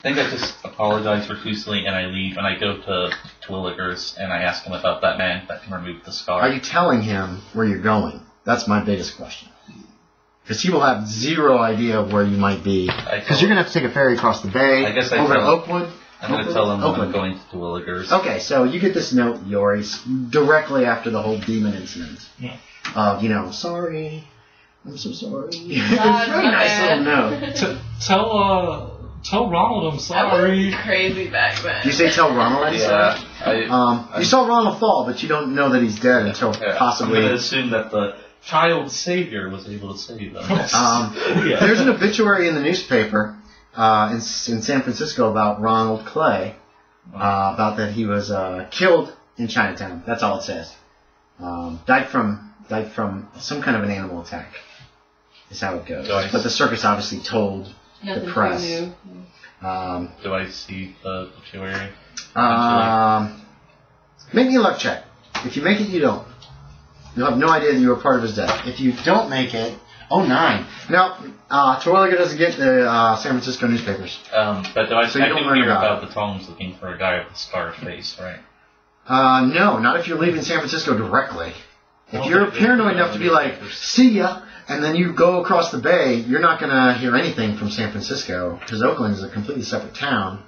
I think I just apologize profusely and I leave and I go to Twilliger's and I ask him about that man that can remove the scar. Are you telling him where you're going? That's my biggest question. Because he will have zero idea of where you might be. Because you're going to have to take a ferry across the bay, over to Oakwood. I'm going to tell him I'm going to Twilliger's. Okay, so you get this note, Yorie, directly after the whole demon incident. Yeah. Sorry. I'm so sorry. It's a really nice little note. Tell Ronald I'm sorry. I was crazy back then. You say tell Ronald I'm sorry? You saw Ronald fall, but you don't know that he's dead until possibly... I'm going to assume that the child savior was able to save them. There's an obituary in the newspaper in San Francisco about Ronald Clay, about that he was killed in Chinatown. That's all it says. Died from some kind of an animal attack. Is how it goes. But the circus obviously told the press. New. Do I see the obituary? Make me a luck check. If you make it, you don't. You'll have no idea that you were part of his death. If you don't make it, 9. Now, Terwilliger doesn't get the San Francisco newspapers. But I can hear about the Toms looking for a guy with a scarred face, right? No, not if you're leaving San Francisco directly. If you're paranoid enough to be like, see ya, and then you go across the bay, you're not going to hear anything from San Francisco, because Oakland is a completely separate town,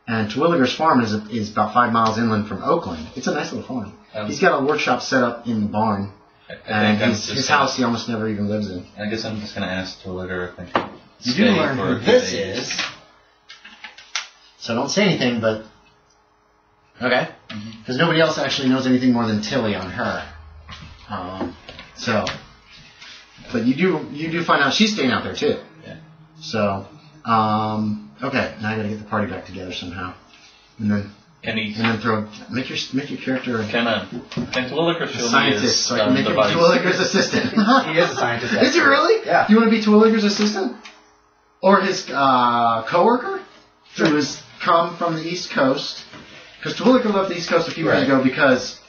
and Terwilliger's farm is about 5 miles inland from Oakland. It's a nice little farm. He's got a workshop set up in the barn, and his house he almost never even lives in. I guess I'm just going to ask Terwilliger if I can You do learn who this is, so don't say anything, but... Okay? Because nobody else actually knows anything more than Tilly on her. But you do find out she's staying out there too. Yeah. So, okay, now I gotta get the party back together somehow, and then make your character can Twilliger show scientist, me his so I can make him Twilliger's assistant. He is a scientist. Is he really? Yeah. Do you want to be Twilliger's assistant, or his coworker, who has come from the East Coast? Because Twilliger left the East Coast a few years ago because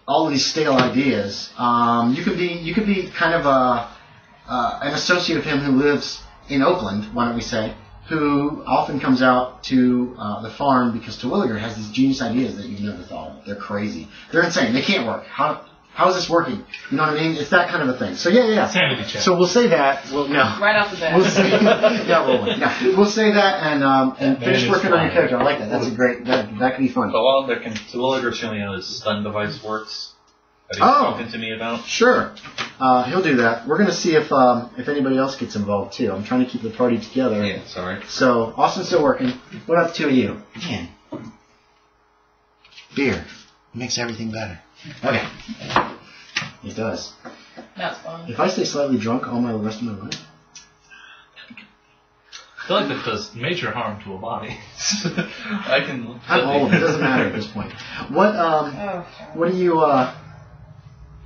all of these stale ideas. You could be kind of an associate of him who lives in Oakland. Why don't we say? Who often comes out to the farm because Twilliger has these genius ideas that you've never thought of. They're crazy. They're insane. They can't work. How is this working? You know what I mean? It's that kind of a thing. So yeah. Sanity check. So we'll say that. Right off the bat. We'll say, we'll say that and finish working on your character. I like that. That's a great. That could be fun. But while Twilliger show me how his stun device works that he's talking to me about. Sure. He'll do that. We're gonna see if anybody else gets involved too. I'm trying to keep the party together. Yeah, sorry. So Austin's still working. What about the two of you? Man, beer makes everything better. Okay. It does. That's fun. If I stay slightly drunk all the rest of my life, I feel like that does major harm to a body. I'm old. It doesn't matter at this point. What do you what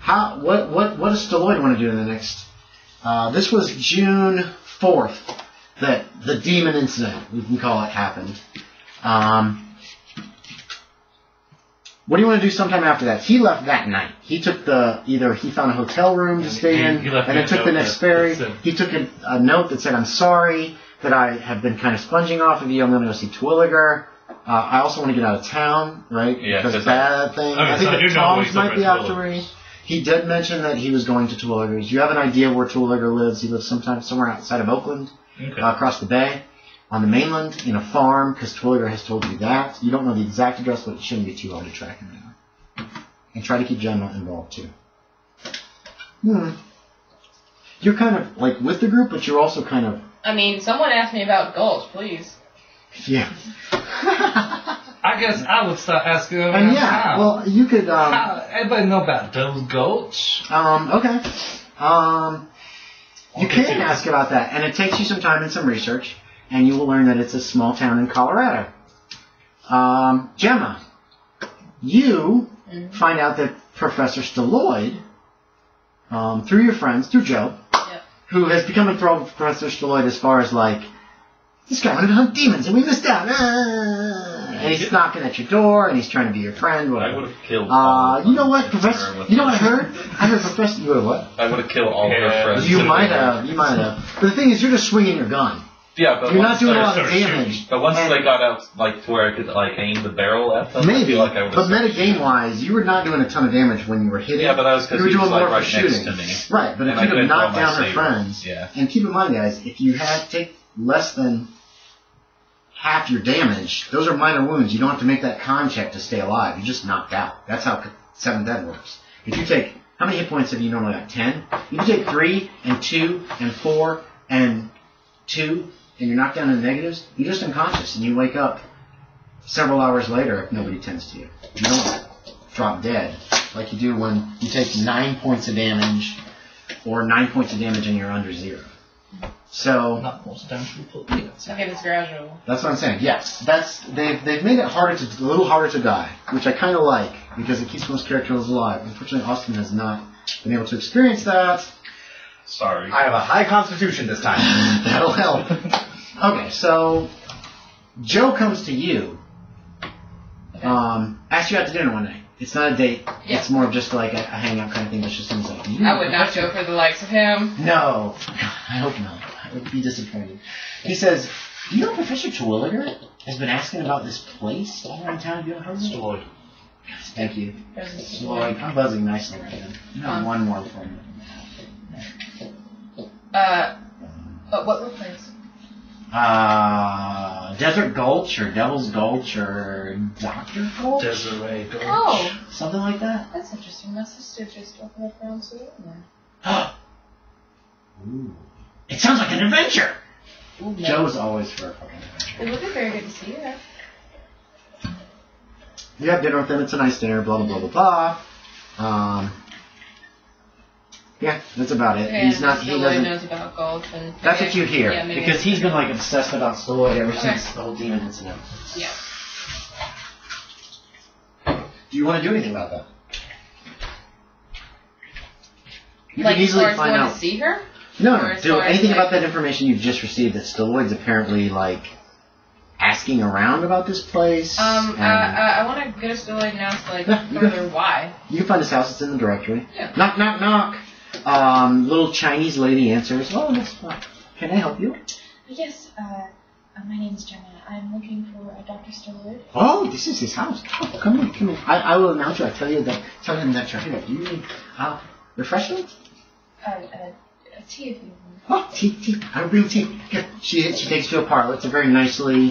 does Stalloid want to do in the next? This was June 4th that the demon incident, we can call it, happened. What do you want to do sometime after that? He left that night. He took he found a hotel room to stay in, and then took the next ferry. He took a note that said, "I'm sorry that I have been kind of sponging off of you. I'm going to go see Twilliger. I also want to get out of town, right? Yeah, because bad thing. I think the Toms might be after me." He did mention that he was going to Twilliger's. You have an idea where Twilliger lives? He lives somewhere outside of Oakland, across the bay. On the mainland, in a farm, because Twilliger has told you that. You don't know the exact address, but it shouldn't be too hard to track him down. And try to keep Gemma involved, too. You're kind of, like, with the group, but you're also kind of... I mean, someone asked me about Gulch, please. Yeah. I guess I would start asking them. And well, you could... everybody know about those Gulch? Okay. You can ask about that, and it takes you some time and some research. And you will learn that it's a small town in Colorado. Gemma, you find out that Professor Stalloid, through your friends, through Joe, who has become enthralled with Professor Stalloid as far as like, this guy wanted to hunt demons and we missed out. And he's knocking at your door and he's trying to be your friend. Whatever. I would have killed you know what, Professor? You know what I heard? I heard Professor... You heard what? I would have killed all of her friends. You might have. But the thing is, you're just swinging your gun. Yeah, but You're once not doing a I lot of started damage. shooting- But once And- they got out, like, to where I could, like, aim the barrel at them, I Maybe, feel like I would've but started shooting. metagame-wise, you were not doing a ton of damage when you were hitting. Yeah, but that was because you were he was, doing like, more right for next shooting. to me. Right, but if And I you'd have couldn't knocked throw my down her saber. friends, Yeah. and keep in mind, guys, if you had take less than half your damage, those are minor wounds. You don't have to make that con check to stay alive. You're just knocked out. That's how 7th Ed works. If you take, how many hit points have you normally got? 10? If you take 3 and 2 and 4 and 2, and you're knocked down in the negatives, you're just unconscious, and you wake up several hours later if nobody tends to you. You don't drop dead like you do when you take 9 points of damage, or 9 points of damage and you're under 0. So Not most damage people. Yeah. Okay, it's gradual. that's what I'm saying. Yes, they've made it a little harder to die, which I kind of like because it keeps most characters alive. Unfortunately, Austin has not been able to experience that. Sorry. I have a high constitution this time. That'll help. Okay, so Joe comes to you. Okay. Asks you out to dinner one night. It's not a date. Yeah. It's more of just like a hangout kind of thing. It's just things like you. I would not go for the likes of him. No, I hope not. I would be disappointed. He says, "Do you know Professor Terwilliger has been asking about this place all around town? Have you ever heard of it?" Stalloid. Thank you. There's a Lloyd, I'm buzzing nicely right now. You have one more for me. what place? Desert Gulch or Devil's Gulch or Doctor Gulch? Desiree Gulch. Oh, Something like that? that's interesting. My sister just opened up her own saloon Ooh. It sounds like an adventure! there. Ooh, Joe's always for a fucking adventure. It would be very good to see you. You have dinner with him, it's a nice dinner, blah, blah, blah, blah, blah. Yeah, that's about it. Yeah, He's not, he Stalloid doesn't, knows about golf and... that's what you hear. Yeah, maybe. Because he's been like obsessed about Stalloid ever Okay. since the whole demon incident. Yeah. Do you want to do anything about that? You Like, can as easily far as find going out. to see her? No, Or no. as Do far as, anything like- about that information you've just received that Stalloid's apparently like asking around about this place. and I want to go to Stalloid and ask, like, Yeah, you further why. you can find his house. It's in the directory. Yeah. Knock, knock, knock. Little Chinese lady answers. Oh, yes. Can I help you? Yes, my name is Gemma. I'm looking for a Dr. Stalloid. Oh, this is his house. Oh, come in, come in. I will announce you. I tell him that you're here. Do you need refreshment? A tea if you want. Oh, tea. I'll bring tea. Here, she takes you to a parlor. It's a very nicely,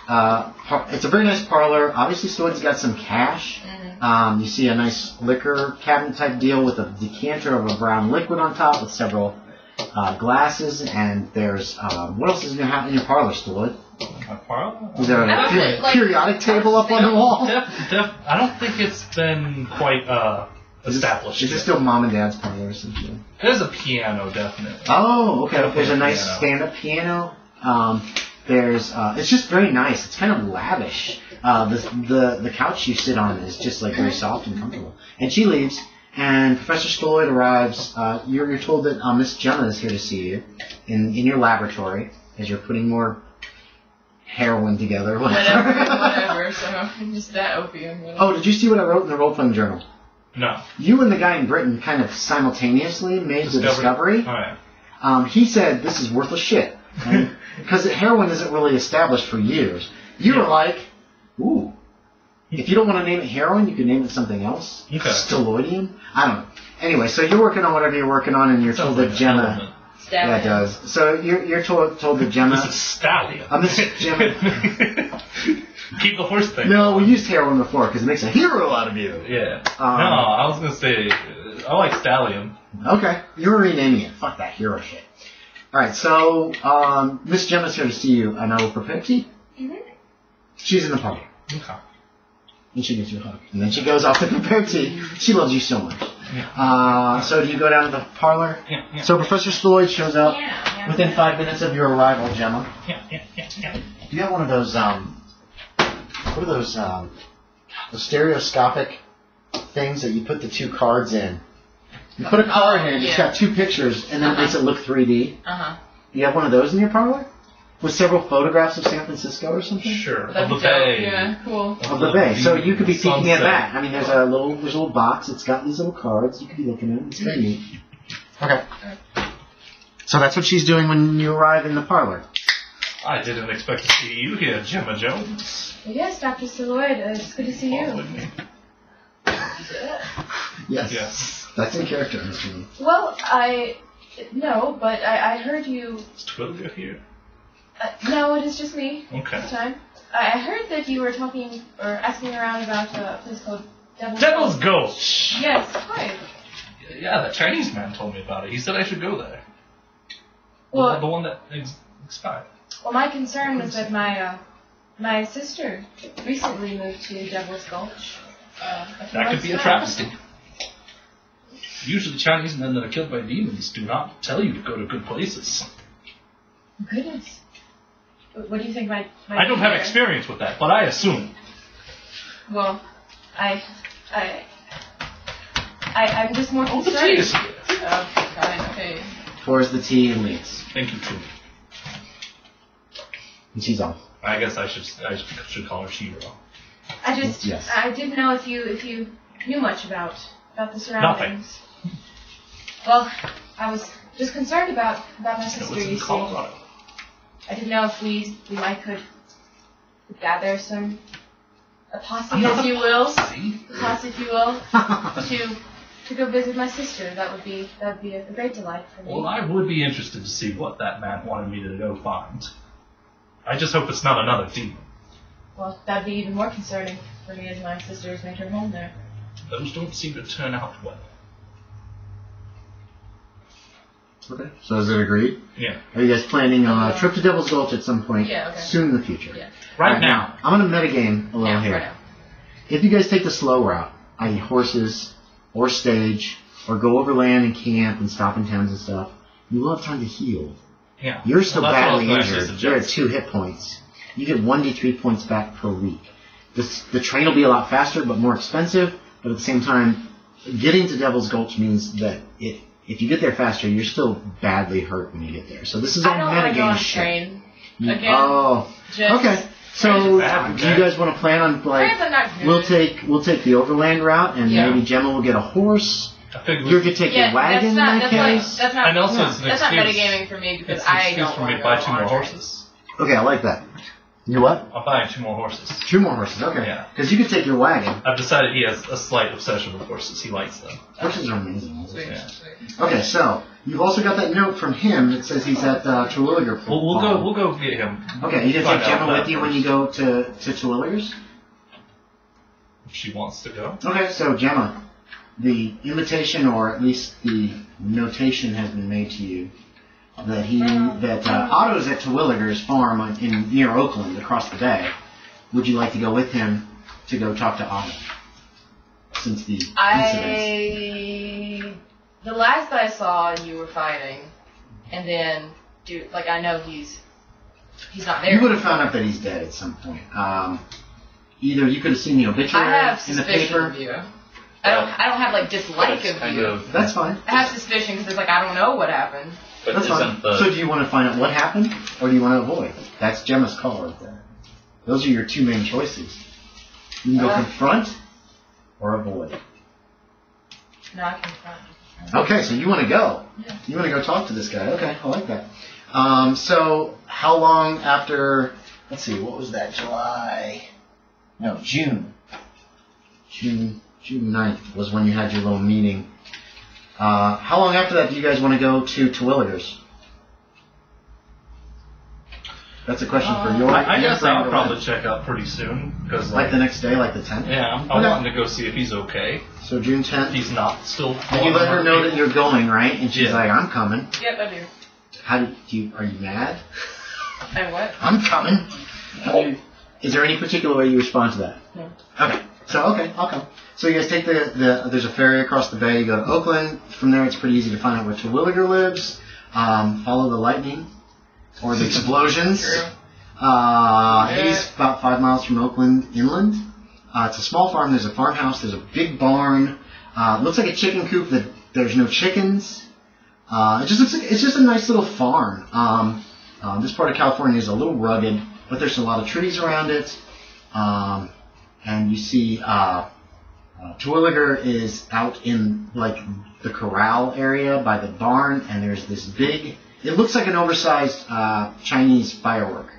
it's a very nice parlor. Obviously, Stalloid's got some cash. Mm-hmm. You see a nice liquor cabinet type deal with a decanter of a brown liquid on top with several glasses. And there's what else is in your parlor, Stalloid? My parlor? Is there I don't a think, like, periodic table up on the wall? I don't think it's been quite established. Is it yet. still mom and dad's parlor or something? There's a piano, definitely. Oh, okay. There's a nice Piano. stand-up piano. There's it's just very nice. It's kind of lavish. The couch you sit on is just like very soft and comfortable. And she leaves, and Professor Stalloid arrives. You're told that Miss Gemma is here to see you in your laboratory as you're putting more heroin together. Whatever, so just that opium. Whatever. Oh, did you see what I wrote in the role-playing journal? No. You and the guy in Britain kind of simultaneously made the discovery. Oh, yeah. He said this is worthless shit. Because heroin isn't really established for years. You were like, ooh. If you don't want to name it heroin, you can name it something else. Okay. Stalloidium? I don't know. Anyway, so you're working on whatever you're working on, and you're told that Gemma... Stab Yeah, it him. does. So you're told that Gemma... This is stallion. Miss Gemma... Keep the horse thing. No, we used heroin before, because it makes a hero out of you. Yeah. No, I was gonna say I like stallion. Okay, you're renaming it. Fuck that hero shit. Alright, so, Miss Gemma's here to see you, and I will prepare tea. Mm-hmm. She's in the party. Okay. And she gives you a hug. And then she goes off to prepare tea. She loves you so much. So do you go down to the parlor? Yeah. So Professor Stalloid shows up Yeah. within 5 minutes of your arrival, Gemma. Yeah. Do you have one of those, what are those stereoscopic things that you put the two cards in? You put a card in, it's yeah. got two pictures, and then it makes it look 3D. Uh-huh. You have one of those in your parlor? With several photographs of San Francisco or something? Sure. That'd Of the be dope. bay. Yeah, cool. Of the bay. So you could be peeking at Sunset. that. I mean, there's a little box. It's got these little cards. You could be looking at it. It's very neat. Okay. So that's what she's doing when you arrive in the parlor. I didn't expect to see you here, Gemma Jones. Well, yes, Dr. Stalloid, it's good to see you. With me. Yes. Yes. That's in character, I'm assuming. Well, no, but I heard you... Is Twilliger here? No, it is just me Okay. this time. I heard that you were talking, or asking around about a place called Devil's Gulch! Yes, quite. Yeah, that Chinese man told me about it. He said I should go there. Well, The one that expired. Well, my concern was that my sister recently moved to Devil's Gulch. That could be a travesty. Usually Chinese men that are killed by demons do not tell you to go to good places. Goodness. What do you think might I don't be have there? experience with that, but I assume. Well, I'm just more Oh, the tea concerned. is here. Okay. Pours the tea and leaves. Thank you, too. And she's off. I guess I should call her Shiro. Yes. I didn't know if you knew much about the surroundings. Well, I was just concerned about my It sister, was you in see. Colorado. I didn't know if we might could gather a posse, if you will, to go visit my sister. That would be a great delight for me. Well, I would be interested to see what that man wanted me to go find. I just hope it's not another demon. Well, that'd be even more concerning for me as my sister has made her home there. Those don't seem to turn out well. Okay. So is it agreed? Yeah. Are you guys planning a trip to Devil's Gulch at some point soon in the future? Yeah. Right now. I'm going to metagame a little here. Right now. If you guys take the slow route, i.e. horses, or stage, or go overland and camp and stop in towns and stuff, you will have time to heal. Yeah. You're still Well, that's what I badly was gonna injured. suggest. You're at 2 hit points. You get 1d3 points back per week. The train will be a lot faster, but more expensive. But at the same time, getting to Devil's Gulch means that if you get there faster, you're still badly hurt when you get there. So this is all I don't want to go on metagame a shit. train again. Oh, Just okay. So bad, do you guys want to plan on trains are not good. we'll take the overland route, and Yeah. maybe Gemma will get a horse. I figured You're gonna take your wagon in that case. That's not And also it's an that's not excuse. metagaming for me because It's an I excuse don't for want me to to go buy 2 on more a train. horses. Okay, I like that. You what? I'm buying 2 more horses. 2 more horses. Okay. Yeah. Because you could take your wagon. I've decided he has a slight obsession with horses. He likes them. Horses are amazing. Sweet, Yeah. sweet. Okay, so you've also got that note from him that says he's at Terwilliger. We'll go get him. Okay, you gonna Find take out Gemma that with you when first. you go to Terwilliger's? If she wants to go. Okay, so Gemma, the invitation, or at least the notation, has been made to you that Otto's at Terwilliger's farm near Oakland, across the bay. Would you like to go with him to go talk to Otto? Since the incident. The last I saw, you were fighting, and then, I know he's not there. You would have found out that he's dead at some point. Either you could have seen the I obituary have in the suspicion paper. of you. I don't have dislike But it's of kind you. of- That's fine. I have suspicion because it's I don't know what happened. But That's fine. isn't the So do you want to find out what happened, or do you want to avoid? That's Gemma's call right there. Those are your 2 main choices. You can go confront or avoid. No, I confront. Okay, so you want to go. Yeah. You want to go talk to this guy. Okay, I like that. So how long after, let's see, what was that, June 9th was when you had your little meeting. How long after that do you guys want to go to Terwilliger's? That's a question for Yorie. I guess I'll probably check out pretty soon because Like the next day, like the 10th? yeah, I'm Okay. wanting to go see if he's okay. So June If 10th. he's not still. And you let her know that you're going, right? And she's Yeah. like, I'm coming. Yep, I do. How do you, are you mad? And what? I'm coming. Is there any particular way you respond to that? No. Okay. Okay, I'll come. So you guys take there's a ferry across the bay, you go to Oakland. From there it's pretty easy to find out where Terwilliger lives. Follow the lightning or the explosions. True. He's about 5 miles from Oakland inland. It's a small farm. There's a farmhouse. There's a big barn. Looks like a chicken coop. There's no chickens. It just looks like it's just a nice little farm. This part of California is a little rugged, but there's a lot of trees around it. And you see Terwilliger is out in the corral area by the barn, and there's this big It looks like an oversized Chinese firework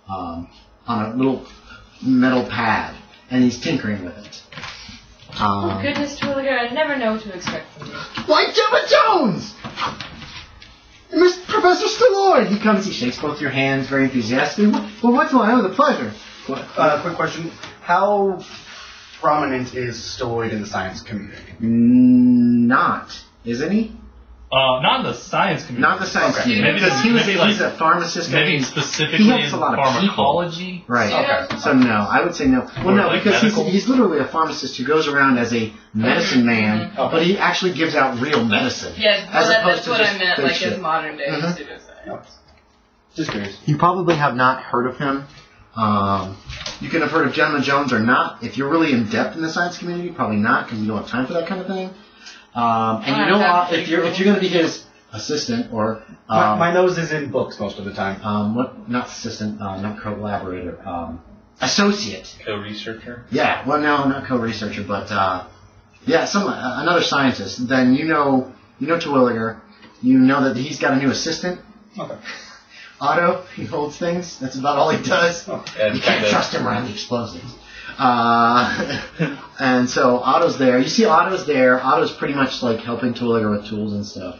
on a little metal pad, and he's tinkering with it. Oh, goodness, Twilliger, I never know what to expect from you. Why, Gemma Jones! Mr. Professor Stalloid! He comes, he shakes both your hands very enthusiastically. Well, what's going on with the pleasure? Quick question. How prominent is Stalloid in the science community? Not, isn't he? Not in the science community. Not the science community. Maybe Because he's a pharmacist. Maybe specifically he helps in a lot of pharmacology. people. Right. Okay. So no, I would say no. Well, Or no, like because medical? he's literally a pharmacist who goes around as a medicine man, but he actually gives out real medicine. Yeah, as well, opposed that's to what just I meant, fake like shit. as modern day Mhm. pseudoscience. Just curious. You probably have not heard of him. You can have heard of Gemma Jones or not. If you're really in depth in the science community, probably not, because you don't have time for that kind of thing. And you know, if you're going to be his assistant or My nose is in books most of the time. not assistant, not collaborator, associate. Co-researcher. Yeah, well, no, not co-researcher, but yeah, another scientist. Then you know Terwilliger. You know that he's got a new assistant. Okay. Otto, he holds things. That's about all he does. And You can't trust him around the explosives. And so Otto's there. You see Otto's there. Otto's pretty much like helping Terwilliger with tools and stuff.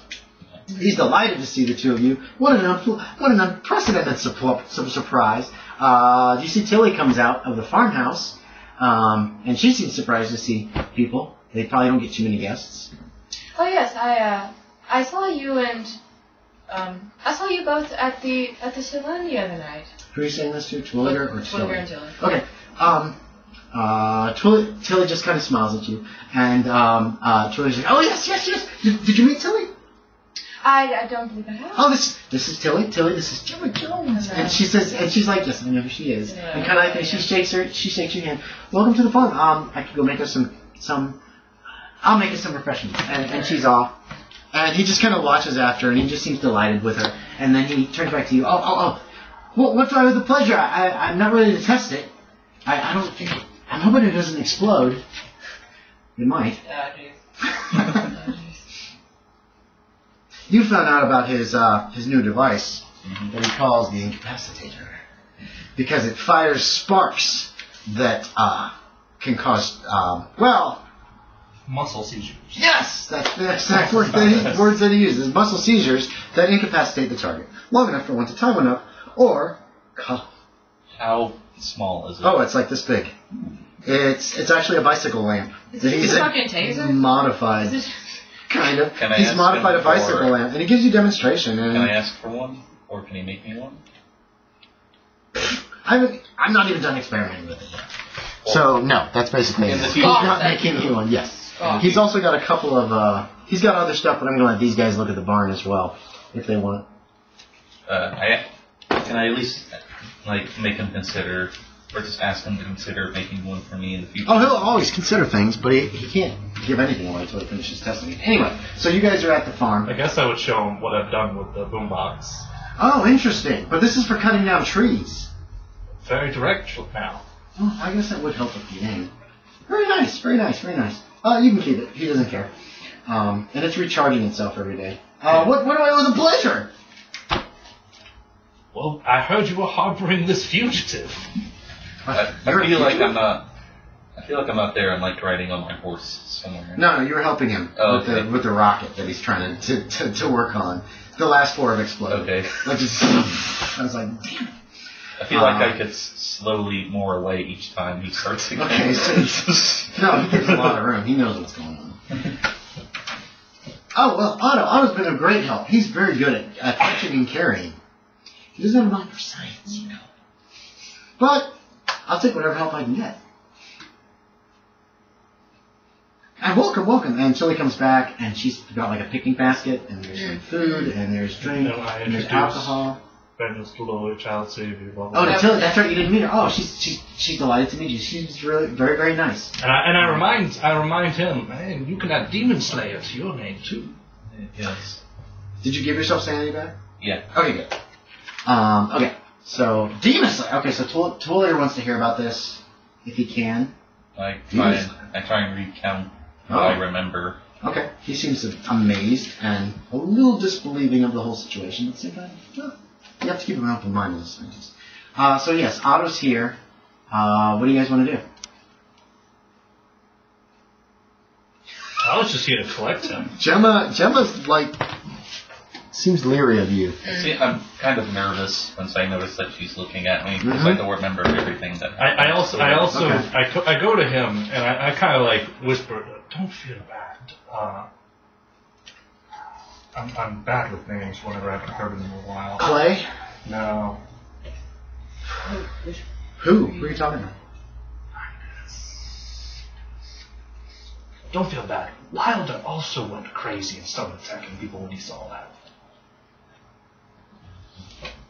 He's delighted to see the two of you. What an unprecedented surprise. You see Tilly comes out of the farmhouse, and she seems surprised to see people. They probably don't get too many guests. Oh yes, I saw you and I saw you both at the saloon the other night. Who are you saying this to? Terwilliger or Tilly? Twilliger and Tilly. Okay. Tilly just kind of smiles at you, and Tilly's like, "Oh yes. Did you meet Tilly? I don't believe I have. Oh, this is Tilly. Tilly, this is Gemma Jones." And she says, and she's like, "Yes, I know who she is." Yeah, And kind of like, okay, she shakes your hand. "Welcome to the farm. I could go make us some. I'll make us some refreshments." And she's off. And he just kind of watches after, and he just seems delighted with her. And then he turns back to you. Oh. What do I with the pleasure? I'm not ready to test it. I don't think. I'm hoping it doesn't explode. It might. You found out about his new device that he calls the incapacitator, because it fires sparks that can cause Muscle seizures. yes, that's the exact words that he uses. Muscle seizures that incapacitate the target long enough for one to tie one up or cough. How small is it? Oh, it's like this big. It's actually a bicycle lamp. Is it a fucking taser? Modified. Is it- Kind of. Can I He's ask modified him a bicycle for- lamp, and he gives you demonstration. And Can I ask for one, or can he make me one? I'm not even done experimenting with it yet. So no, that's basically In it. the He's future. not making you one. Yes. He's also got a couple of. He's got other stuff, but I'm gonna let these guys look at the barn as well, if they want. Can I at least make him consider, or just ask him to consider making one for me in the future? Oh, he'll always consider things, but he can't give anything away until he finishes testing it. Anyway, so you guys are at the farm. I guess I would show him what I've done with the boombox. Oh, interesting. But this is for cutting down trees. Very direct now. Oh, I guess that would help with the game. Very nice, very nice, very nice. You can keep it. He doesn't care. And it's recharging itself every day. What do I owe the pleasure? Well, I heard you were harboring this fugitive. I feel like I'm not. I feel like I'm out there and like riding on my horse somewhere. No, you were helping him Okay. with the rocket that he's trying to work on. The last four have exploded. Okay. Like just, I was like, damn it. I feel like I could slowly moor away each time he starts again. Okay, so no, he gives a lot of room. He knows what's going on. Oh, well, Otto's been a great help. He's very good at catching and carrying. He doesn't have a mind for science, you know. But I'll take whatever help I can get. And welcome. And Tilly comes back, and she's got like a picnic basket, and there's some food, and there's drink, No, I and there's introduced- alcohol. Benjamin Stalloid, child savior, blah, blah, Oh, blah. to Tilly, that's right, you didn't meet her. Oh, she's delighted to meet you. She's really very, very nice. And I remind him, man, you can add Demon Slayer to your name too. Yes. Did you give yourself sanity back? Yeah. Okay, good. Okay, so Demon Slayer. Okay, so Twilliger wants to hear about this, if he can. I try and recount what I remember. Okay. He seems amazed and a little disbelieving of the whole situation. At the same time, well, you have to keep an open mind as a scientist. So yes, Otto's here. What do you guys want to do? I was just here to collect him. Gemma's like seems leery of you. See, I'm kind of nervous once I notice that she's looking at me because I don't remember everything that. I also Okay. I go to him and I kind of like whisper, "Don't feel bad. I'm bad with names whenever I haven't heard them in a while." Clay? No. Who? Who are you talking about? Don't feel bad. Wilder also went crazy and started attacking people when he saw that.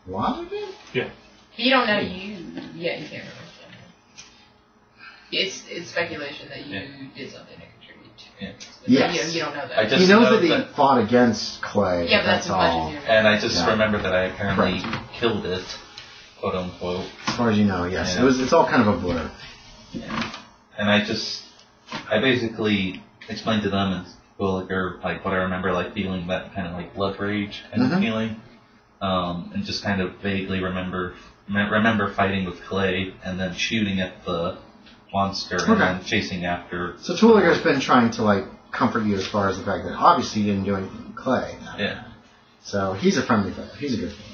What again? Yeah. You don't know you can't remember. It's speculation that you did something to contribute to it. Yes. You don't know that. I just He knows know that he fought against Clay. Yeah, but that's as much all. as you remember. And I just Yeah. remember that I apparently killed it, quote unquote. As far as you know, yes. Yeah. It's all kind of a blur. And I basically explained to them and Williger like what I remember, like feeling that kind of like blood rage kind of feeling, and just kind of vaguely remember fighting with Clay and then shooting at the monster and then chasing after. So Twilliger's been trying to like comfort you as far as the fact that obviously you didn't do anything to Clay. Yeah. So he's a friendly fellow. He's a good fellow.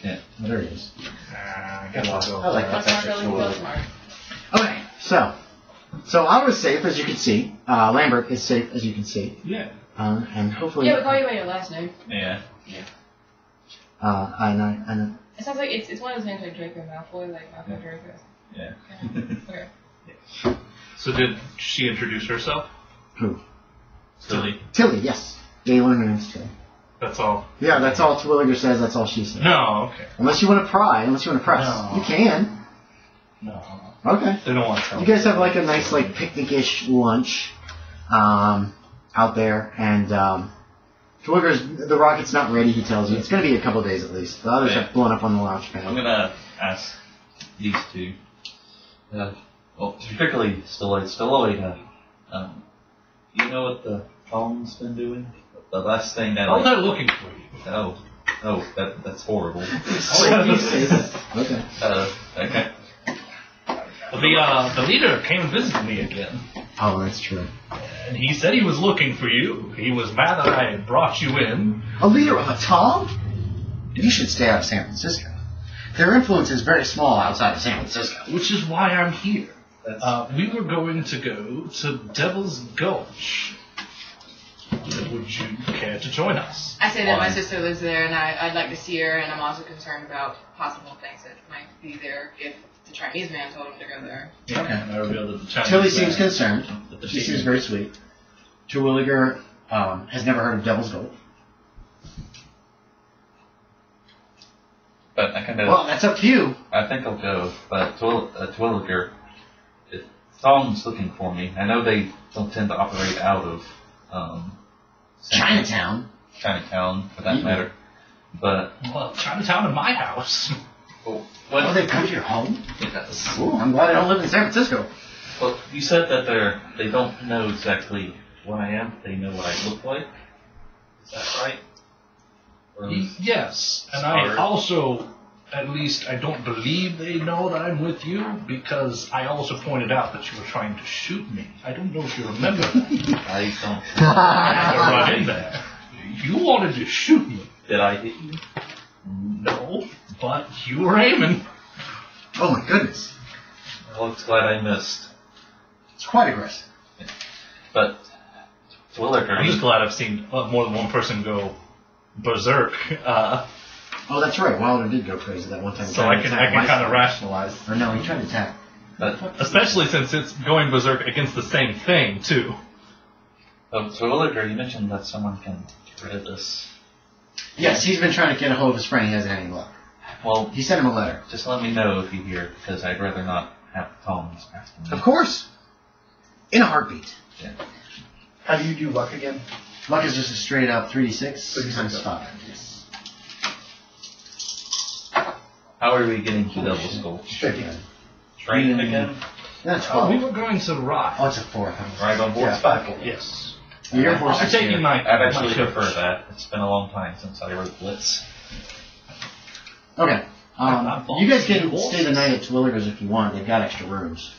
Yeah. Well, there he is. I guess I'll go. I like that. That's not really so smart. Okay, so Otto's safe as you can see. Lambert is safe as you can see. Yeah. And hopefully. Yeah, we call you by your last name. Yeah. I know. It sounds like it's one of those names like Draco Malfoy, like Malfoy Draco. Yeah. Okay. So did she introduce herself? Who? Silly. Tilly, yes. Galen and it's Tilly. That's all. Yeah, that's all Twilliger says. That's all she says. No. Okay. Unless you want to pry, unless you want to press, No. you can. No. Okay. They don't want to tell. You guys have like a nice like picnic-ish lunch out there, and the rocket's not ready. He tells you it's going to be a couple days at least. The others have blown up on the launch pad. I'm gonna ask these two. Well, particularly Stalloid. You know what the phone's been doing? The last thing that. Oh, they're looking for you. That's horrible. Okay. Okay. The leader came and visited me again, Oh, that's true. and he said he was looking for you. He was mad that I had brought you in. A leader of a Tom? You should stay out of San Francisco. Their influence is very small outside of San Francisco. Which is why I'm here. We were going to go to Devil's Gulch. Would you care to join us? I say that my sister lives there, and I'd like to see her, and I'm also concerned about possible things that might be there if the Chinese man told him to go there. Yeah, I revealed that the Chinese Tilly man- seems concerned. that the She Chinese- seems very sweet. Terwilliger has never heard of Devil's Gulch. But I kind of. Well, that's up to you. I think I'll go. But Twilliger, if Tom's looking for me, I know they don't tend to operate out of Chinatown. Chinatown, for that matter. But Well, Chinatown in my house. well, Oh, they come to your home? yes. Ooh, I'm glad I don't live in San Francisco. Well, you said that they don't know exactly what I am. They know what I look like. Is that right? Or Yes, and Sorry. I also, at least I don't believe they know that I'm with you, because I also pointed out that you were trying to shoot me. I don't know if you remember that. I don't. I run in there. You wanted to shoot me. Did I hit you? No, but you were aiming. Oh my goodness. Well, it's glad I missed. It's quite aggressive. But Twilliger, I'm just glad I've seen more than one person go berserk, Oh, that's right. Wilder did go crazy that one time. so I can kind of rationalize. Or no, he tried to attack. but Especially since it's going berserk against the same thing, too. Twilliger, you mentioned that someone can get rid of this. Yes, he's been trying to get a hold of his friend. He hasn't had any luck. Well, He sent him a letter. just let me know if you hear, because I'd rather not have Tom's asking me. Of course. In a heartbeat. Yeah. How do you do luck again? Luck is just a straight up 3d6 times 3d6. 5. Yes. How are we getting to Devil's Gulch? 15. Train again? That's We 12. were going to ride. Oh, it's a 4. Right on board? Yeah, 5. Yes. Your horse I'm is taking here. my. I'd actually my prefer chips. that. It's been a long time since I rode Blitz. Okay. You guys can Horses. stay the night at Twilliger's if you want. They've got extra rooms.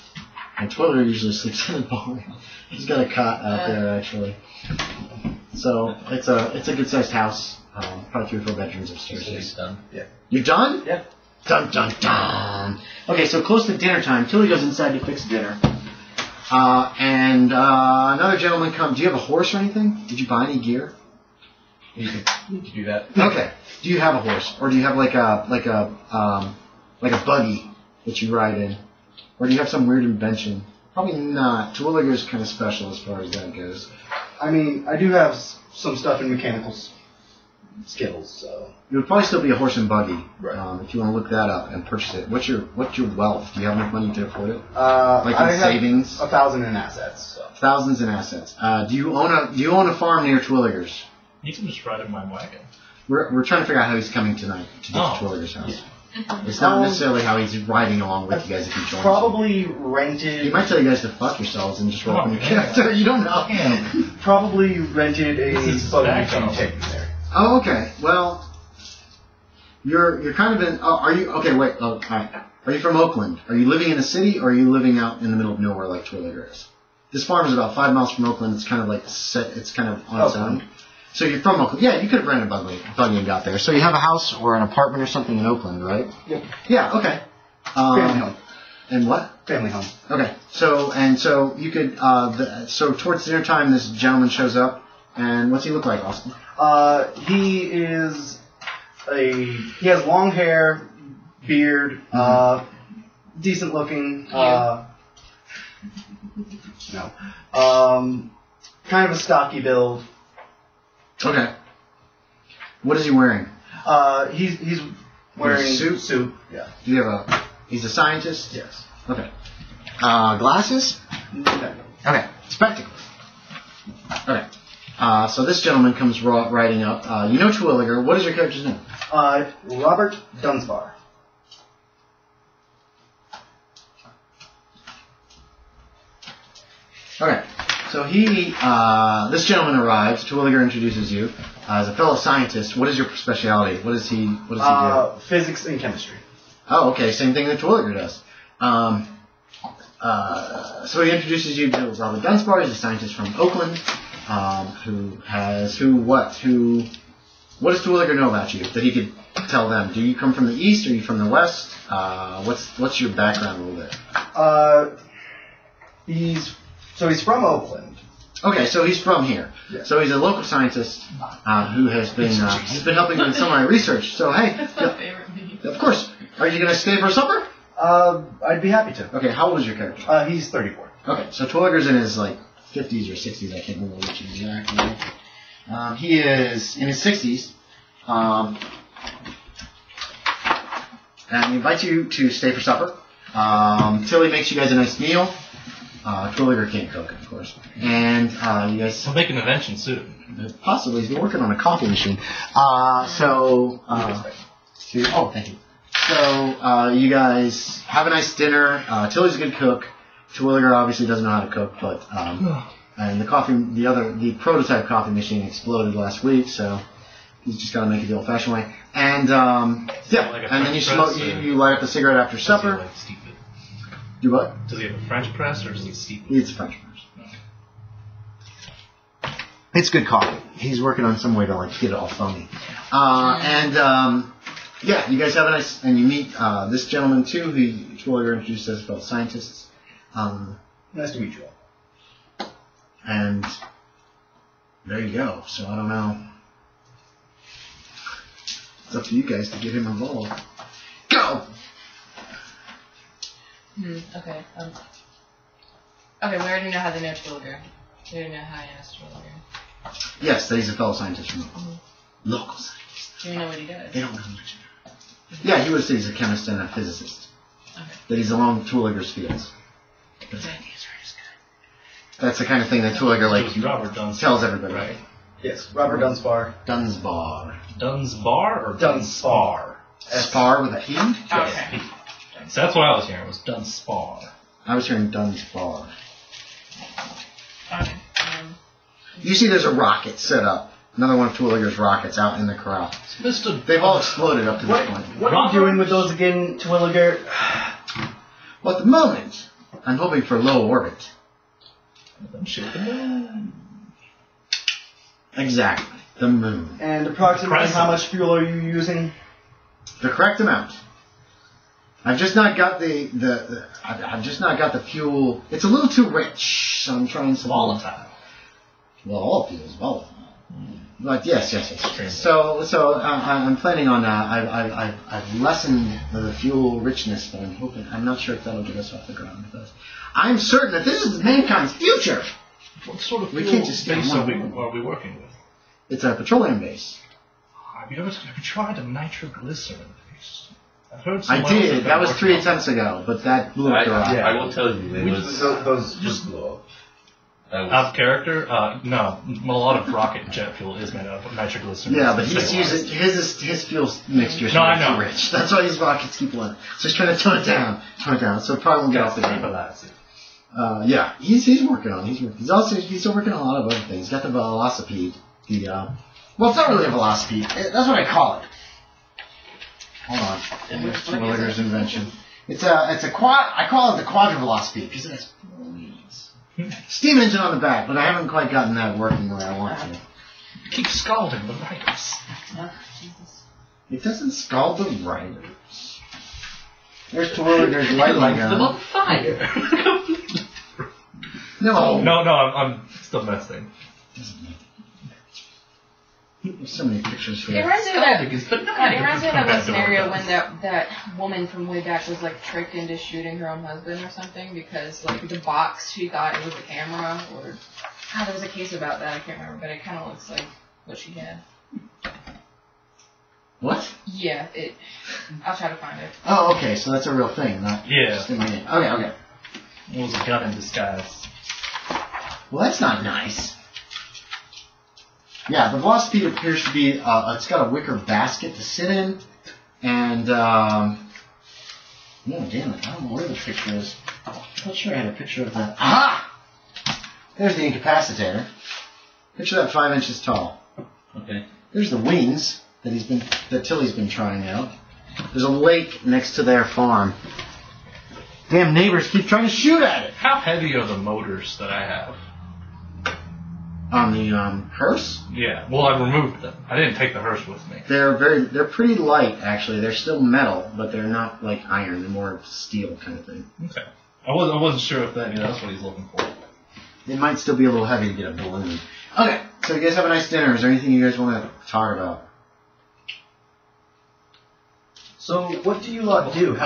And Twilliger usually sleeps in the ballroom. He's got a cot out there, actually. So it's a good sized house. Probably 3 or 4 bedrooms upstairs. It's done. You're done? Yeah. Dun dun dun. Okay, so close to dinner time, Tilly goes inside to fix dinner. And another gentleman comes. Do you have a horse or anything? Did you buy any gear? You can do that. Okay. Do you have a horse, or do you have like a buggy that you ride in, or do you have some weird invention? Probably not. Twilliger's kind of special as far as that goes. I mean, I do have some stuff in mechanical skills, so. It would probably still be a horse and buggy. Right. If you want to look that up and purchase it. What's your wealth? Do you have enough money to afford it? Like in savings? 1,000 in assets. So. Thousands in assets. Do you own a farm near Twilliger's? You can just ride in my wagon. We're trying to figure out how he's coming tonight to get to Twilliger's house. It's not necessarily how he's riding along with you guys if he joins. Probably you. rented. He might tell you guys to fuck yourselves and just roll from your character. You don't know. Probably rented a This is buggy back to on. take me there. Oh, okay. Well, you're kind of in. Oh, are you okay? Wait. Oh, all right. Are you from Oakland? Are you living in a city, or are you living out in the middle of nowhere like Twilliger is? This farm is about 5 miles from Oakland. It's kind of like set. It's kind of on its own. So you're from Oakland. Yeah, you could have rented a buggy and got there. So you have a house or an apartment or something in Oakland, right? Yep. Yeah. Okay. Family home. And what? Family home. Okay. So you could. So towards dinner time, this gentleman shows up, and what's he look like, Austin? He has long hair, beard, decent looking. No. Kind of a stocky build. Okay. What is he wearing? He's wearing Suit? Yeah. Do you have he's a scientist? Yes. Okay. Glasses? No. Okay. Spectacles. Okay. So this gentleman comes riding up. You know Twilliger. What is your character's name? Robert Dunspar. Okay. So this gentleman arrives. Twilliger introduces you as a fellow scientist. What is your specialty? What does he do? Physics and chemistry. Oh, okay. Same thing that Twilliger does. So he introduces you to Robert Dunspar. He's a scientist from Oakland. What does Twilliger know about you that he could tell them? Do you come from the east? Or are you from the west? What's your background a little bit? He's from Oakland. Okay, so he's from here. Yeah. So he's a local scientist who has been he's been helping me with some of my research. So hey, That's my favorite meme. of course, are you going to stay for supper? I'd be happy to. Okay, how old is your character? He's 34. Okay, so Twilliger's in his 50s or 60s. I can't remember which exactly. He is in his 60s. And he invites you to stay for supper. Tilly makes you guys a nice meal. Twilliger can't cook, of course. And you guys... We'll make an invention soon. Possibly. He's been working on a coffee machine. Oh, thank you. So you guys have a nice dinner. Tilly's a good cook. Twilliger obviously doesn't know how to cook, but... and the prototype coffee machine exploded last week, so... He's just got to make it the old-fashioned way. And, and then you smoke, you light up a cigarette after supper. Does he steep it? Do what? Does he have a French press or does he steep it? It's French press. It's good coffee. He's working on some way to get it all foamy. You guys have a nice, and you meet this gentleman too, who Twilliger introduced as fellow scientists. Nice to meet you all. And there you go. So I don't know. It's up to you guys to get him involved. Go! Okay. Okay, we already know how they know Twilliger. We already know how he knows Twilliger. Yes, he's a fellow scientist from local scientist. Do we know what he does? They don't know much about it. Yeah, he would say he's a chemist and a physicist. Okay. That he's along Twilliger's fields. But his ideas are as good. That's the kind of thing that Twilliger Robert Dunspar, tells everybody. right? Yes, Robert Dunspar. Dunspar. Dunsbar or Dunspar. Spar with a P? Okay. So that's what I was hearing, was Dunspar. I was hearing Dunspar. Okay. You see there's a rocket set up. Another one of Terwilliger's rockets out in the corral. They've all exploded up to this point. What are you doing with those again, Terwilliger? Well, at the moment, I'm hoping for low orbit. Exactly. The moon. And approximately how much fuel are you using? The correct amount. I've just not got I've just not got the fuel. It's a little too rich, so I'm trying some volatile. Well, all fuel is volatile. But yes. So I'm planning on. I've lessened the fuel richness, but I'm not sure if that'll get us off the ground. But I'm certain that this is mankind's future. What sort of We fuel can't just get base one. are we working with? It's a petroleum base. Have you tried a nitroglycerin base? I've heard I did. That was 3 attempts ago, but that blew up the rock. I will tell you, it was Those just blew up. Out of character? No. A lot of rocket jet fuel is made out of nitroglycerin. Yeah, but he's using his fuel mixture is No, I know. too rich. That's why his rockets keep blowing. So he's trying to tone it down. So it probably won't get off the ground. Yeah, he's working on it. He's still working on a lot of other things. He's got the velocipede. Well, it's not really a velocipede. That's what I call it. Hold on. Here's Terwilliger's invention. It's a quad. I call it the quadrivelocipede because it has 4 wheels. Steam engine on the back, but I haven't quite gotten that working the way I want to. Keep scalding the writers. It doesn't scald the writers. There's Terwilliger's lightning Them gun. on fire. No. I'm still messing. There's so many pictures for It that. reminds me of that. It reminds me of that one scenario when that woman from way back was like tricked into shooting her own husband or something because like the box she thought it was a camera or there was a case about that I can't remember but it kind of looks like what she had. What? Yeah, I'll try to find it. Oh, okay. So that's a real thing, not just in my name. Okay. It was a gun in disguise. Well, that's not nice. Yeah, the velocipede appears to be, it's got a wicker basket to sit in, and, no, damn it, I don't know where the picture is. I'm not sure I had a picture of that. Aha! There's the incapacitator. Picture that 5 inches tall. okay. There's the wings that Tilly's been trying out. There's a lake next to their farm. Damn neighbors keep trying to shoot at it! How heavy are the motors that I have? On the, hearse? Yeah, well, I removed them. I didn't take the hearse with me. They're pretty light, actually. They're still metal, but they're not like iron. They're more steel kind of thing. Okay. I wasn't sure if that's what he's looking for. They might still be a little heavy to get a balloon. Okay, so you guys have a nice dinner. Is there anything you guys want to talk about? So, what do you lot do?